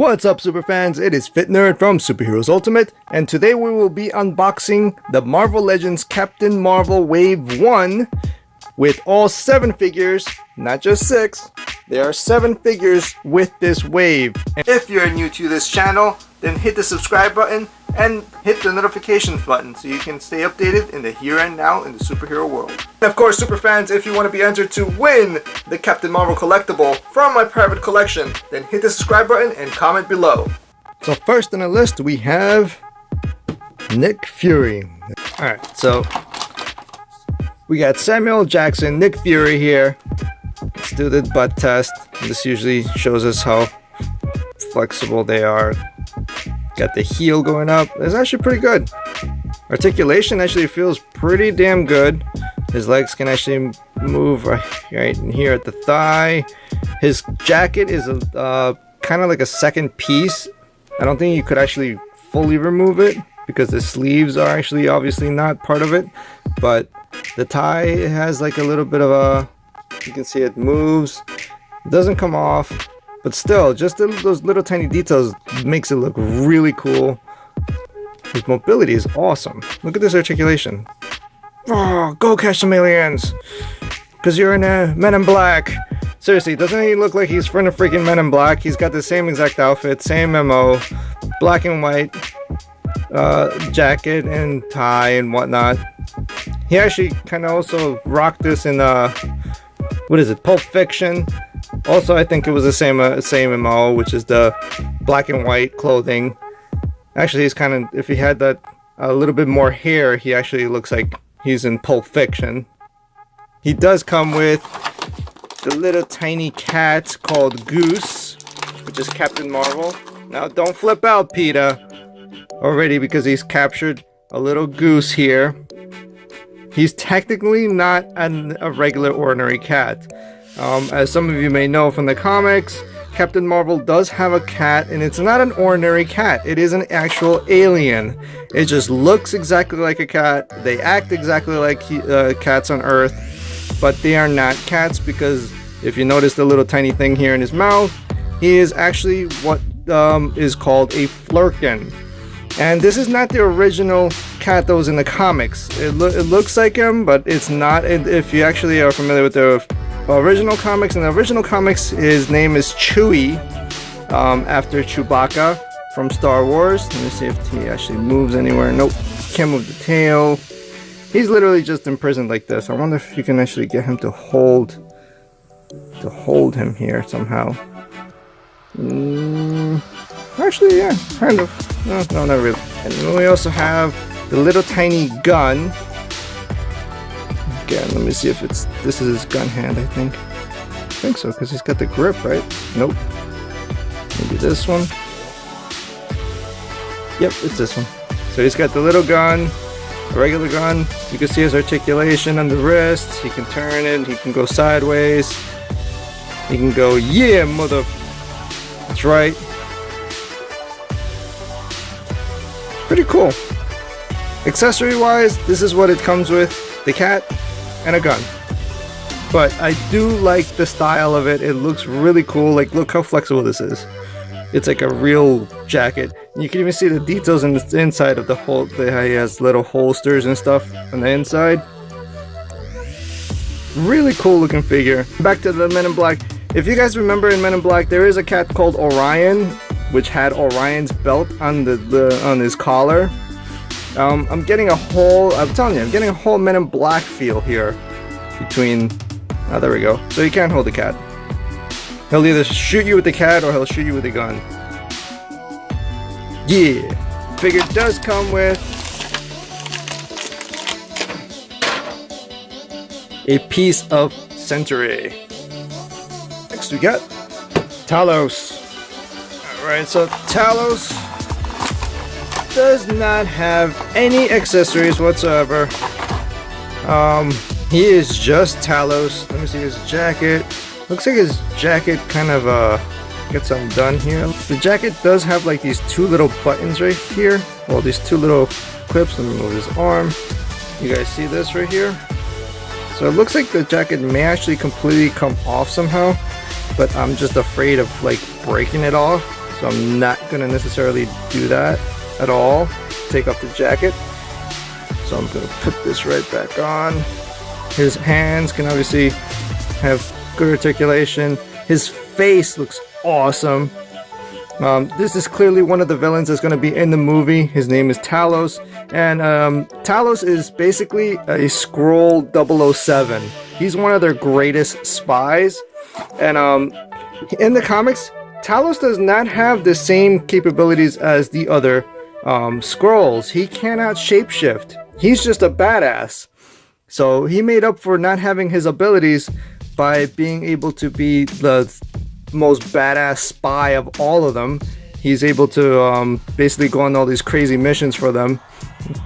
What's up, superfans? It is Fit Nerd from Superheroes Ultimate, and today we will be unboxing the Marvel Legends Captain Marvel Wave 1 with all 7 figures, not just 6. There are 7 figures with this wave. And if you're new to this channel, then hit the subscribe button and hit the notifications button so you can stay updated in the here and now in the superhero world. And of course, superfans, if you want to be entered to win the Captain Marvel collectible from my private collection, then hit the subscribe button and comment below. So first on the list we have Nick Fury. Alright, so we got Samuel Jackson, Nick Fury here. Let's do the butt test. This usually shows us how flexible they are. Got the heel going up. It's actually pretty good. Articulation actually feels pretty damn good. His legs can actually move right in here at the thigh. His jacket is kind of like a second piece. I don't think you could actually fully remove it because the sleeves are actually obviously not part of it. But the tie has like a little bit of a, you can see it moves. It doesn't come off. But still, just those little tiny details makes it look really cool. His mobility is awesome. Look at this articulation. Oh, go catch some aliens! Because you're in a Men in Black. Seriously, doesn't he look like he's from the freaking Men in Black? He's got the same exact outfit, same MO, black and white jacket and tie and whatnot. He actually kind of also rocked this in what is it, Pulp Fiction. Also, I think it was the same MO, which is the black and white clothing. Actually, he's kind of, if he had that a little bit more hair, he actually looks like he's in Pulp Fiction. He does come with the little tiny cat called Goose, which is Captain Marvel. Now, don't flip out, Peter, already, because he's captured a little goose here. He's technically not a regular ordinary cat. As some of you may know from the comics, Captain Marvel does have a cat, and it's not an ordinary cat. It is an actual alien. It just looks exactly like a cat. They act exactly like cats on Earth, but they are not cats because if you notice the little tiny thing here in his mouth, he is actually what is called a flurkin. And this is not the original cat that was in the comics. It looks like him, but it's not. If you actually are familiar with the original comics, in the original comics his name is Chewie, after Chewbacca from Star Wars. Let me see if he actually moves anywhere. Nope, can't move the tail. He's literally just imprisoned like this. I wonder if you can actually get him to hold him here somehow. Actually, yeah, kind of. No, not really. And then we also have the little tiny gun. Again, let me see if this is his gun hand, I think so, because he's got the grip, right? Nope. Maybe this one. Yep, it's this one. So he's got the little gun, a regular gun. You can see his articulation on the wrist. He can turn it, he can go sideways. He can go, yeah, mother. That's right. Pretty cool. Accessory wise, this is what it comes with. The cat and a gun. But I do like the style of it. It looks really cool. Like, look how flexible this is. It's like a real jacket. And you can even see the details in the inside of the whole. He has little holsters and stuff on the inside. Really cool looking figure. Back to the Men in Black. If you guys remember in Men in Black, there is a cat called Orion, which had Orion's belt on on his collar. I'm getting a whole, I'm telling you, I'm getting a whole Men in Black feel here between, there we go. So you can't hold the cat. He'll either shoot you with the cat or he'll shoot you with a gun. Yeah. Figure does come with a piece of Centauri. Next we got Talos. Alright, so Talos does not have any accessories whatsoever. He is just Talos. Let me see his jacket. Looks like his jacket kind of gets undone here. The jacket does have like these 2 little buttons right here. Well, these 2 little clips. Let me move his arm. You guys see this right here? So it looks like the jacket may actually completely come off somehow, but I'm just afraid of like breaking it off. so I'm not gonna necessarily do that at all. Take off the jacket. So I'm gonna put this right back on. His hands can obviously have good articulation. His face looks awesome. This is clearly one of the villains that's going to be in the movie. His name is Talos, and Talos is basically a Skrull 007. He's one of their greatest spies, and in the comics, Talos does not have the same capabilities as the other Skrulls. He cannot shapeshift. He's just a badass. So he made up for not having his abilities by being able to be the most badass spy of all of them. He's able to basically go on all these crazy missions for them.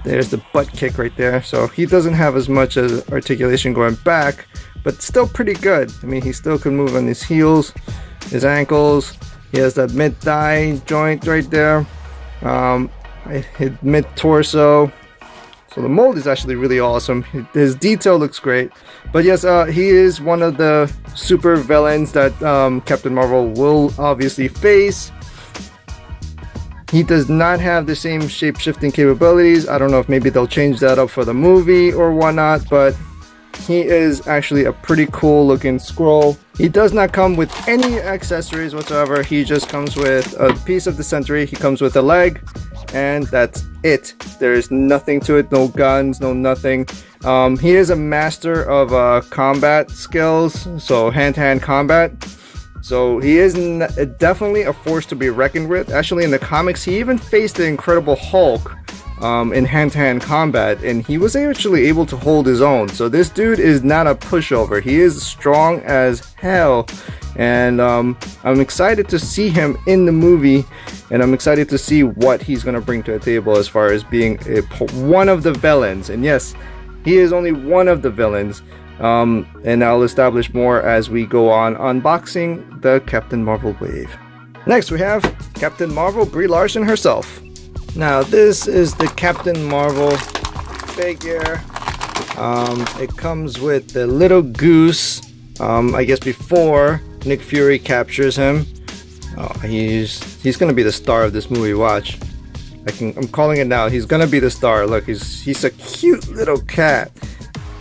There's the butt kick right there. So he doesn't have as much as articulation going back, but still pretty good. I mean, he still can move on his heels, his ankles. He has that mid-thigh joint right there, his mid-torso. So the mold is actually really awesome. His detail looks great. But yes, he is one of the super villains that Captain Marvel will obviously face. He does not have the same shape-shifting capabilities. I don't know if maybe they'll change that up for the movie or whatnot, but he is actually a pretty cool looking Skrull. He does not come with any accessories whatsoever. He just comes with a piece of the Sentry. He comes with a leg, and that's it. There's nothing to it, no guns, no nothing. He is a master of combat skills, so hand-to-hand combat. So he is definitely a force to be reckoned with. Actually, in the comics, he even faced the Incredible Hulk in hand-to-hand combat, and he was actually able to hold his own. So this dude is not a pushover. He is strong as hell, and I'm excited to see him in the movie, and I'm excited to see what he's going to bring to the table as far as being one of the villains. And yes, he is only one of the villains, and I'll establish more as we go on unboxing the Captain Marvel wave. Next we have Captain Marvel, Brie Larson herself. Now this is the Captain Marvel figure. It comes with the little goose. I guess before Nick Fury captures him. Oh, he's gonna be the star of this movie. Watch. I'm calling it now. He's gonna be the star. Look, he's a cute little cat.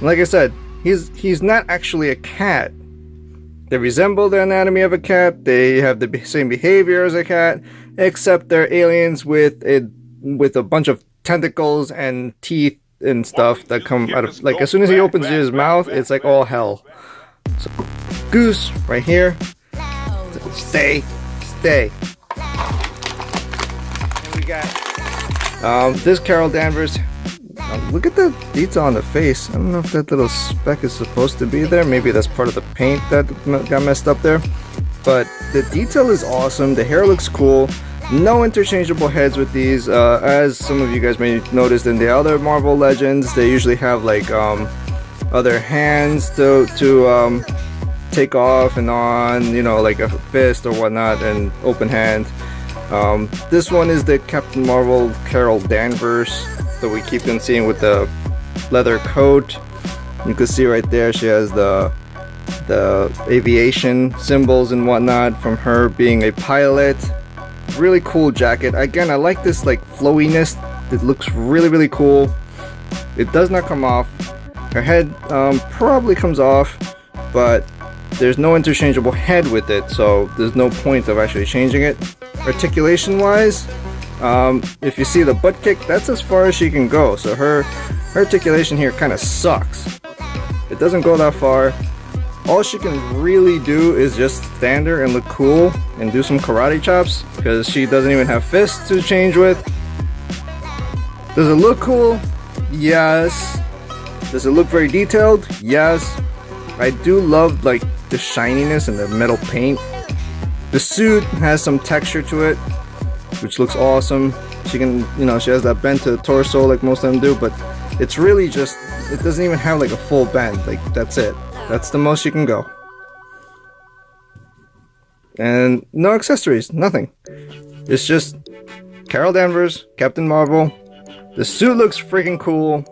Like I said, he's not actually a cat. They resemble the anatomy of a cat. They have the same behavior as a cat, except they're aliens with a bunch of tentacles and teeth and stuff that come out of, like, as soon as he opens his mouth, it's like all hell. So, Goose right here. Stay. And we got this Carol Danvers. Look at the detail on the face. I don't know if that little speck is supposed to be there. Maybe that's part of the paint that got messed up there. But the detail is awesome. The hair looks cool. No interchangeable heads with these. As some of you guys may notice in the other Marvel Legends, they usually have like other hands to take off and on, you know, like a fist or whatnot, and open hand. This one is the Captain Marvel Carol Danvers that we keep on seeing with the leather coat. You can see right there she has the aviation symbols and whatnot from her being a pilot. Really cool jacket. Again, I like this like flowiness. It looks really cool. It does not come off. Her head probably comes off, but there's no interchangeable head with it, so there's no point of actually changing it. Articulation wise, if you see the butt kick, that's as far as she can go. So her articulation here kind of sucks. It doesn't go that far. All she can really do is just stand there and look cool and do some karate chops, because she doesn't even have fists to change with. Does it look cool? Yes. Does it look very detailed? Yes. I do love like the shininess and the metal paint. The suit has some texture to it, which looks awesome. She can, you know, she has that bend to the torso like most of them do, but it's really just, it doesn't even have like a full bend. Like, that's it. That's the most you can go. And no accessories, nothing. It's just Carol Danvers, Captain Marvel. The suit looks freaking cool.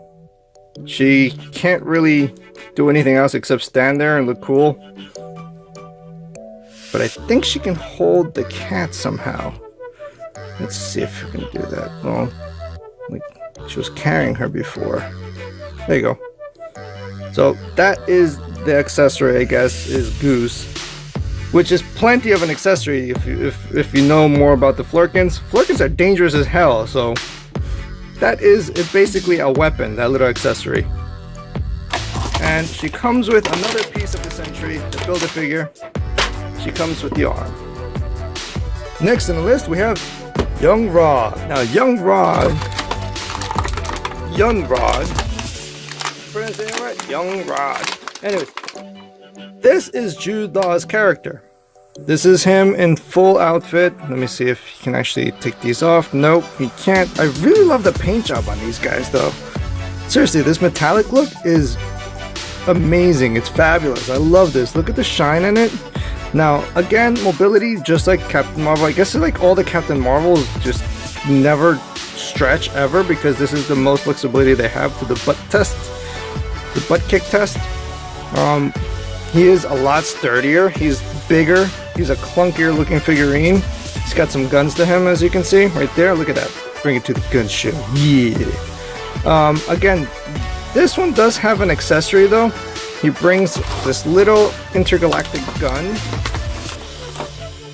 She can't really do anything else except stand there and look cool. But I think she can hold the cat somehow. Let's see if we can do that. Well, like she was carrying her before. There you go. So that is the accessory, I guess, is Goose, which is plenty of an accessory if you know more about the Flurkins. Flurkins are dangerous as hell, so that is basically a weapon, that little accessory. And she comes with another piece of the Sentry, the Build-A-Figure. She comes with the arm. Next on the list we have Young Rod. Now Young Rod, pronouncing it right? Young Rod. Anyways, this is Jude Law's character. This is him in full outfit. Let me see if he can actually take these off. Nope, he can't. I really love the paint job on these guys though. Seriously, this metallic look is amazing. It's fabulous. I love this. Look at the shine in it. Now, again, mobility, just like Captain Marvel. I guess like all the Captain Marvels just never stretch ever because this is the most flexibility they have for the butt test, the butt kick test. He is a lot sturdier. He's bigger. He's a clunkier looking figurine. He's got some guns to him, as you can see right there. Look at that. Bring it to the gun show. Yeah. Again, this one does have an accessory though. He brings this little intergalactic gun,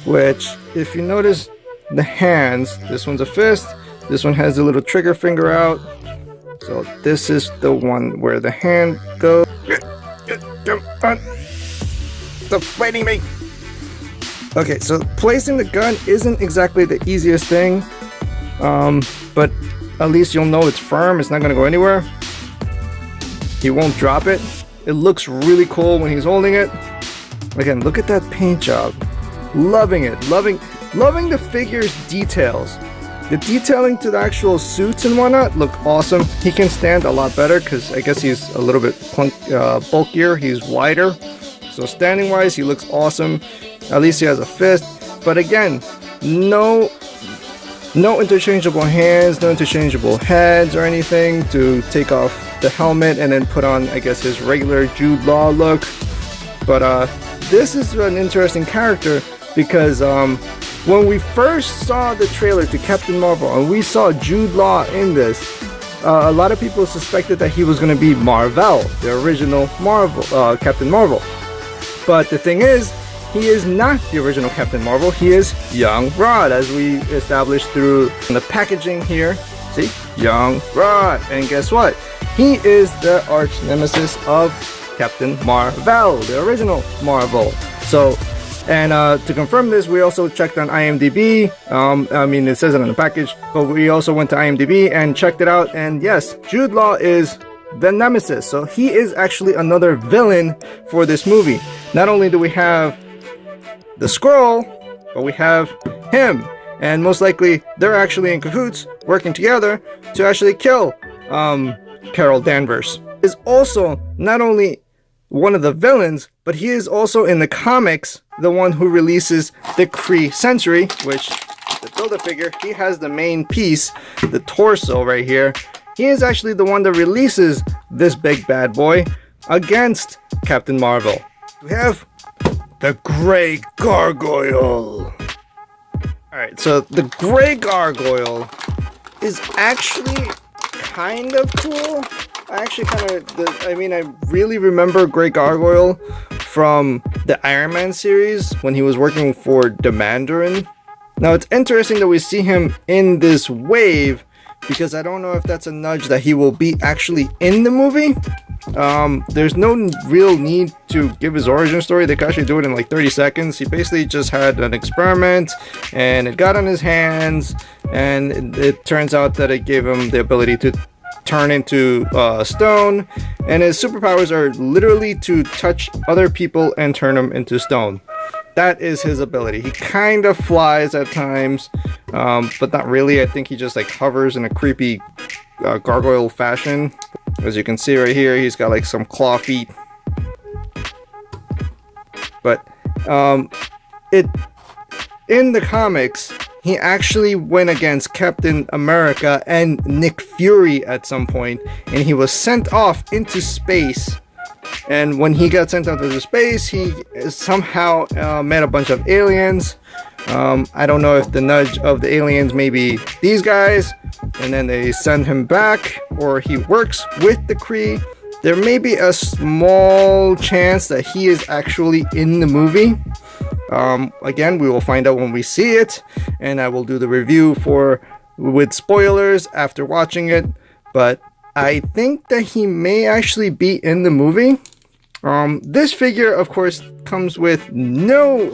which, if you notice the hands, this one's a fist, this one has a little trigger finger out. So this is the one where the hand goes. Stop fighting me! Okay, so placing the gun isn't exactly the easiest thing, but at least you'll know it's firm, it's not gonna go anywhere. He won't drop it. It looks really cool when he's holding it. Again, look at that paint job. Loving it. Loving the figure's details. The detailing to the actual suits and whatnot look awesome. He can stand a lot better because I guess he's a little bit bulkier. He's wider. So standing wise, he looks awesome. At least he has a fist. But again, no interchangeable hands, no interchangeable heads or anything to take off the helmet and then put on, I guess, his regular Jude Law look. But this is an interesting character because when we first saw the trailer to Captain Marvel and we saw Jude Law in this, a lot of people suspected that he was going to be Marvel, the original Marvel, Captain Marvel. But the thing is, he is not the original Captain Marvel. He is Young Rod, as we established through the packaging here. See? Young Rod. And guess what? He is the arch nemesis of Captain Marvel, the original Marvel. So, and to confirm this, we also checked on IMDb. I mean, it says it on the package, but we also went to IMDb and checked it out. And yes, Jude Law is the nemesis. So he is actually another villain for this movie. Not only do we have the Skrull, but we have him. And most likely, they're actually in cahoots, working together to actually kill Carol Danvers. Is also not only one of the villains, but he is also in the comics the one who releases the Kree Sentry, which the Build-A-Figure, he has the main piece, the torso right here. He is actually the one that releases this big bad boy against Captain Marvel. We have the Grey Gargoyle. Alright, so the Grey Gargoyle is actually kind of cool. I really remember Grey Gargoyle from the Iron Man series when he was working for the Mandarin. Now it's interesting that we see him in this wave because I don't know if that's a nudge that he will be actually in the movie. There's no real need to give his origin story. They can actually do it in like 30 seconds. He basically just had an experiment and it got on his hands, and it turns out that it gave him the ability to turn into stone, and his superpowers are literally to touch other people and turn them into stone. That is his ability. He kind of flies at times, but not really. I think he just like hovers in a creepy gargoyle fashion. As you can see right here, he's got like some claw feet. But in the comics, he actually went against Captain America and Nick Fury at some point, and he was sent off into space. And when he got sent out into space, he somehow met a bunch of aliens I don't know if the nudge of the aliens may be these guys, and then they send him back, or he works with the Kree. There may be a small chance that he is actually in the movie. Again, we will find out when we see it, and I will do the review with spoilers after watching it. But I think that he may actually be in the movie. This figure, of course, comes with no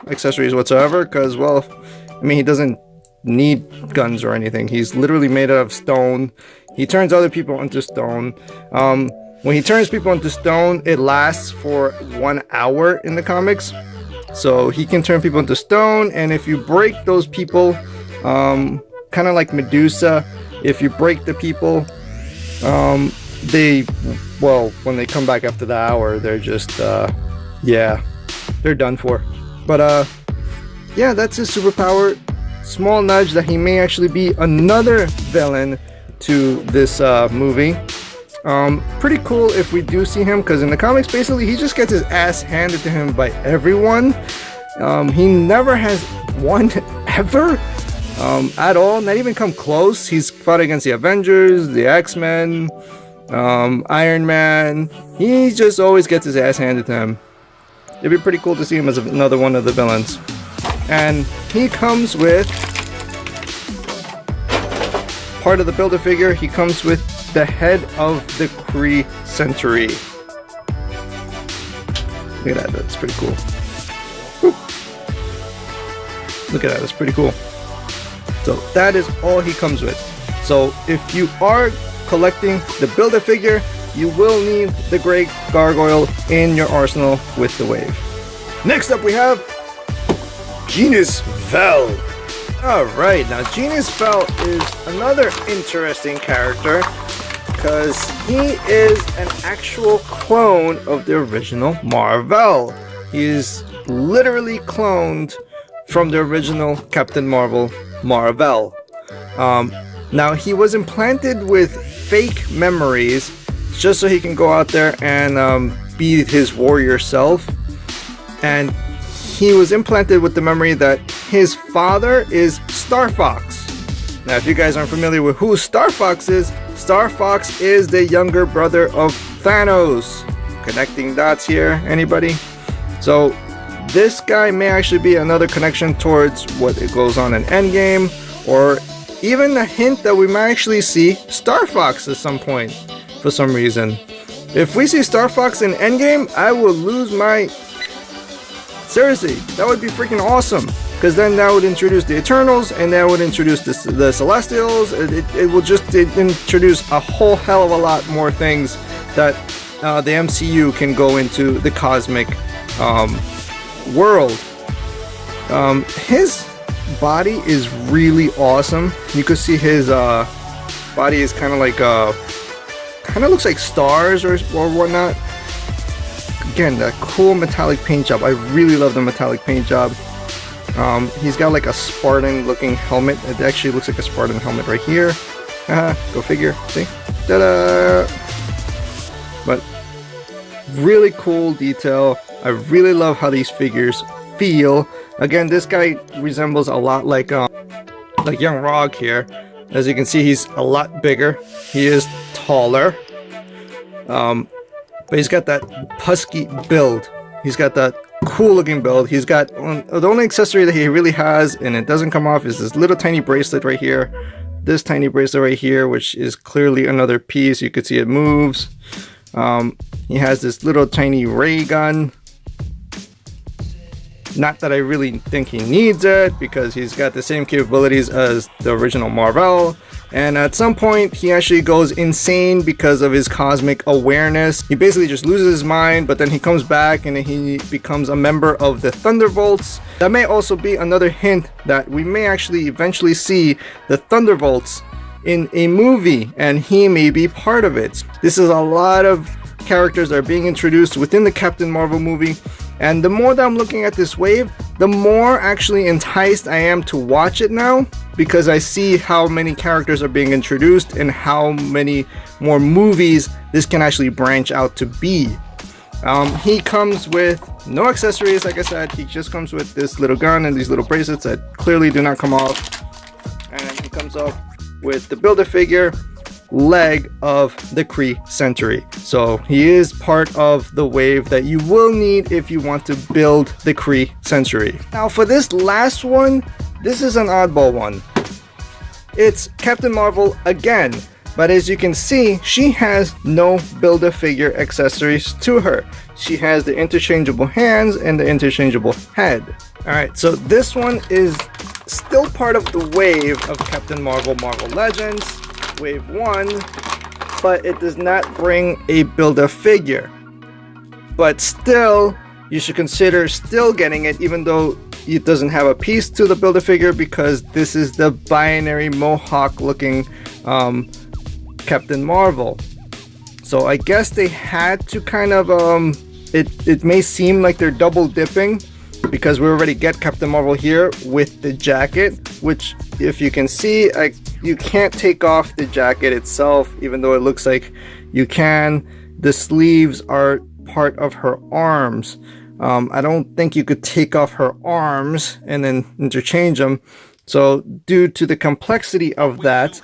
accessories whatsoever, because, well, I mean, he doesn't need guns or anything. He's literally made out of stone. He turns other people into stone. When he turns people into stone, it lasts for 1 hour in the comics. So he can turn people into stone, and if you break those people, kind of like Medusa, if you break the people, when they come back after the hour, they're just, yeah, they're done for. But, yeah, that's his superpower. Small nudge that he may actually be another villain to this movie. Pretty cool if we do see him, because in the comics, basically, he just gets his ass handed to him by everyone. He never has won ever, at all, not even come close. He's fought against the Avengers, the X-Men, Iron Man. He just always gets his ass handed to him. It'd be pretty cool to see him as another one of the villains. And he comes with part of the Build-A-Figure. He comes with the head of the Kree Century. Look at that, that's pretty cool. Woo. Look at that, that's pretty cool. So that is all he comes with. So if you are collecting the Build-A-Figure, you will need the Great Gargoyle in your arsenal with the Wave. Next up we have Genus Vel. Alright, now Genus Vel is another interesting character, because he is an actual clone of the original Marvel. He is literally cloned from the original Captain Marvel, Marvel. Now he was implanted with fake memories just so he can go out there and be his warrior self. And he was implanted with the memory that his father is Star Fox. Now, if you guys aren't familiar with who Star Fox is the younger brother of Thanos. Connecting dots here, anybody? So this guy may actually be another connection towards what it goes on in Endgame, or even a hint that we might actually see Star Fox at some point for some reason. If we see Star Fox in Endgame, I will lose my... Seriously, that would be freaking awesome. Because then that would introduce the Eternals, and that would introduce the Celestials. It will just introduce a whole hell of a lot more things that the MCU can go into the cosmic world. His body is really awesome. You could see his body is kind of like looks like stars or whatnot. Again, that cool metallic paint job. I really love the metallic paint job. He's got like a Spartan looking helmet. It actually looks like a Spartan helmet right here. Go figure. See? Ta-da! But really cool detail. I really love how these figures feel. Again, this guy resembles a lot like young Rog here. As you can see, he's a lot bigger. He is taller. But he's got that husky build. He's got that cool looking build. He's got the only accessory that he really has, and it doesn't come off, is this little tiny bracelet right here. This tiny bracelet right here, which is clearly another piece. You could see it moves. He has this little tiny ray gun. Not that I really think he needs it, because he's got the same capabilities as the original Marvel. And at some point, he actually goes insane because of his cosmic awareness. He basically just loses his mind, but then he comes back and he becomes a member of the Thunderbolts. That may also be another hint that we may actually eventually see the Thunderbolts in a movie, and he may be part of it. This is a lot of characters that are being introduced within the Captain Marvel movie. And the more that I'm looking at this wave, the more actually enticed I am to watch it now, because I see how many characters are being introduced and how many more movies this can actually branch out to be. He comes with no accessories, like I said. He just comes with this little gun and these little bracelets that clearly do not come off. And he comes up with the Build-A-Figure leg of the Kree Century. So he is part of the wave that you will need if you want to build the Kree Century. Now for this last one, this is an oddball one. It's Captain Marvel again, but as you can see, she has no Build-A-Figure accessories to her. She has the interchangeable hands and the interchangeable head. Alright, so this one is still part of the wave of Captain Marvel Marvel Legends, Wave 1, but it does not bring a Build-A-Figure. But still, you should consider still getting it, even though it doesn't have a piece to the Build-A-Figure, because this is the binary Mohawk looking Captain Marvel. So I guess they had to kind of it may seem like they're double dipping, because we already get Captain Marvel here with the jacket, which if you can see, you can't take off the jacket itself, even though it looks like you can. The sleeves are part of her arms. I don't think you could take off her arms and then interchange them. So due to the complexity of that,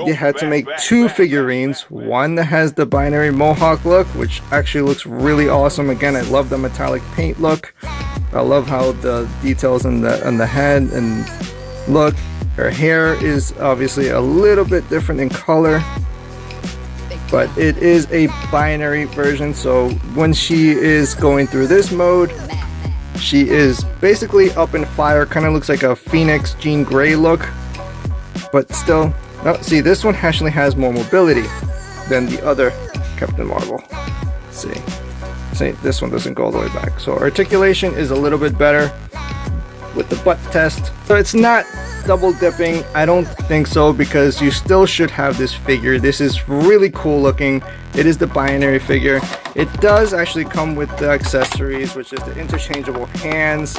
they had to make two figurines. One that has the binary Mohawk look, which actually looks really awesome. Again, I love the metallic paint look. I love how the details on the head and look. Her hair is obviously a little bit different in color, but it is a binary version. So when she is going through this mode, she is basically up in fire, kind of looks like a Phoenix Jean Grey look, but still, no, see, this one actually has more mobility than the other Captain Marvel. Let's see, this one doesn't go all the way back. So articulation is a little bit better with the butt test. So it's not double dipping, I don't think so, because you still should have this figure. This is really cool looking. It is the binary figure. It does actually come with the accessories, which is the interchangeable hands,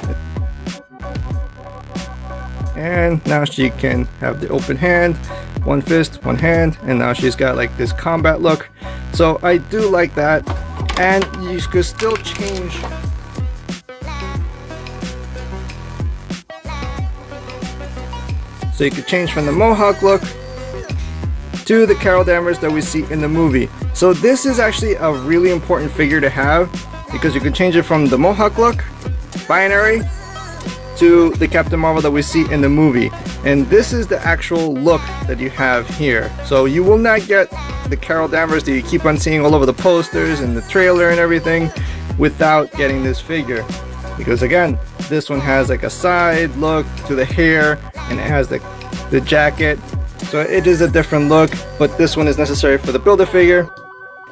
and now she can have the open hand, one fist, one hand, and now she's got like this combat look. So I do like that, and you could still change so you could change from the Mohawk look to the Carol Danvers that we see in the movie. So this is actually a really important figure to have, because you can change it from the Mohawk look, binary, to the Captain Marvel that we see in the movie. And this is the actual look that you have here. So you will not get the Carol Danvers that you keep on seeing all over the posters and the trailer and everything without getting this figure. Because again, this one has like a side look to the hair, and it has the jacket. So it is a different look, but this one is necessary for the Build-A-Figure.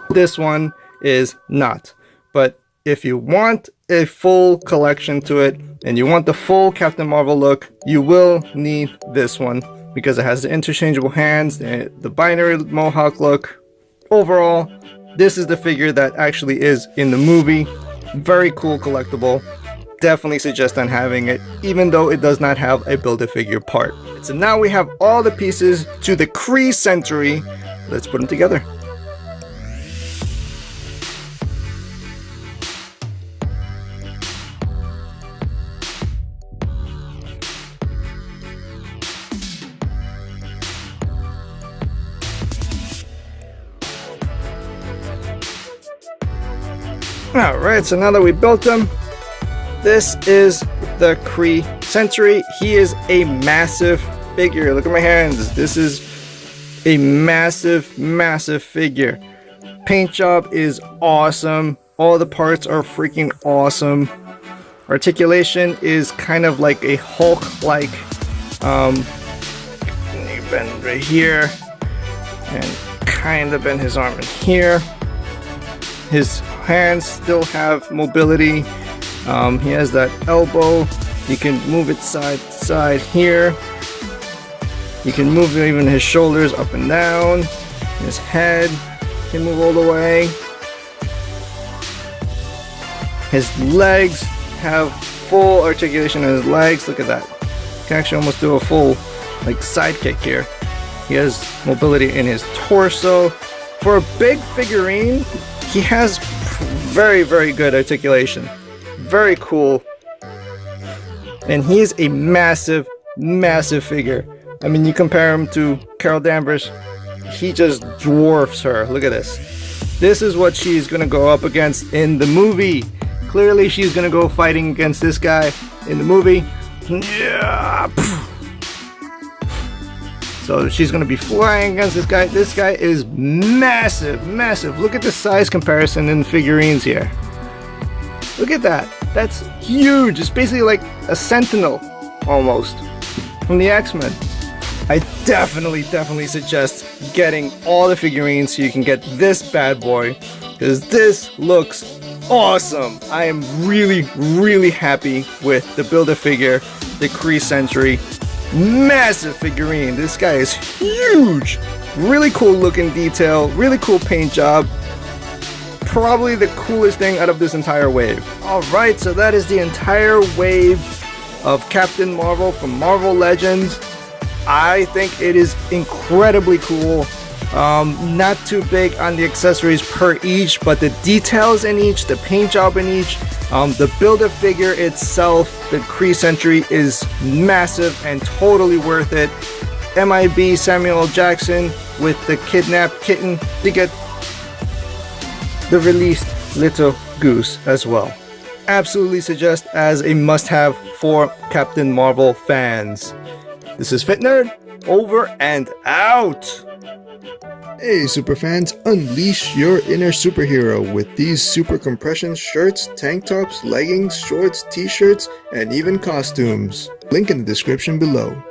This one is not. But if you want a full collection to it, and you want the full Captain Marvel look, you will need this one, because it has the interchangeable hands, the binary Mohawk look. Overall, this is the figure that actually is in the movie. Very cool collectible. Definitely suggest on having it, even though it does not have a Build-A-Figure part. So now we have all the pieces to the Kree Century. Let's put them together. Alright, so now that we built them, this is the Kree Century. He is a massive figure. Look at my hands. This is a massive, massive figure. Paint job is awesome. All the parts are freaking awesome. Articulation is kind of like a Hulk-like. Bend right here, and kind of bend his arm in here. His hands still have mobility. He has that elbow. You can move it side to side here. You can move even his shoulders up and down. His head can move all the way. His legs have full articulation in his legs. Look at that. You can actually almost do a full like sidekick here. He has mobility in his torso. For a big figurine, he has Very, very good articulation. Very cool. And he's a massive, massive figure. I mean, you compare him to Carol Danvers, he just dwarfs her. Look at this. This is what she's gonna go up against in the movie. Clearly, she's gonna go fighting against this guy in the movie. Yeah. So she's gonna be flying against this guy. This guy is massive, massive. Look at the size comparison in the figurines here. Look at that. That's huge. It's basically like a Sentinel, almost, from the X-Men. I definitely suggest getting all the figurines so you can get this bad boy, because this looks awesome. I am really happy with the Build-A-Figure, the Kree Sentry. Massive figurine. This guy is huge. Really cool looking detail, really cool paint job. Probably the coolest thing out of this entire wave. Alright, so that is the entire wave of Captain Marvel from Marvel Legends. I think it is incredibly cool. Not too big on the accessories per each, but the details in each, the paint job in each, the Build-A-Figure itself, the Kree Sentry, is massive and totally worth it. MIB Samuel L. Jackson with the kidnapped kitten to get the released little goose as well. Absolutely suggest as a must-have for Captain Marvel fans. This is FitNerd, over and out! Hey superfans, unleash your inner superhero with these super compression shirts, tank tops, leggings, shorts, t-shirts, and even costumes. Link in the description below.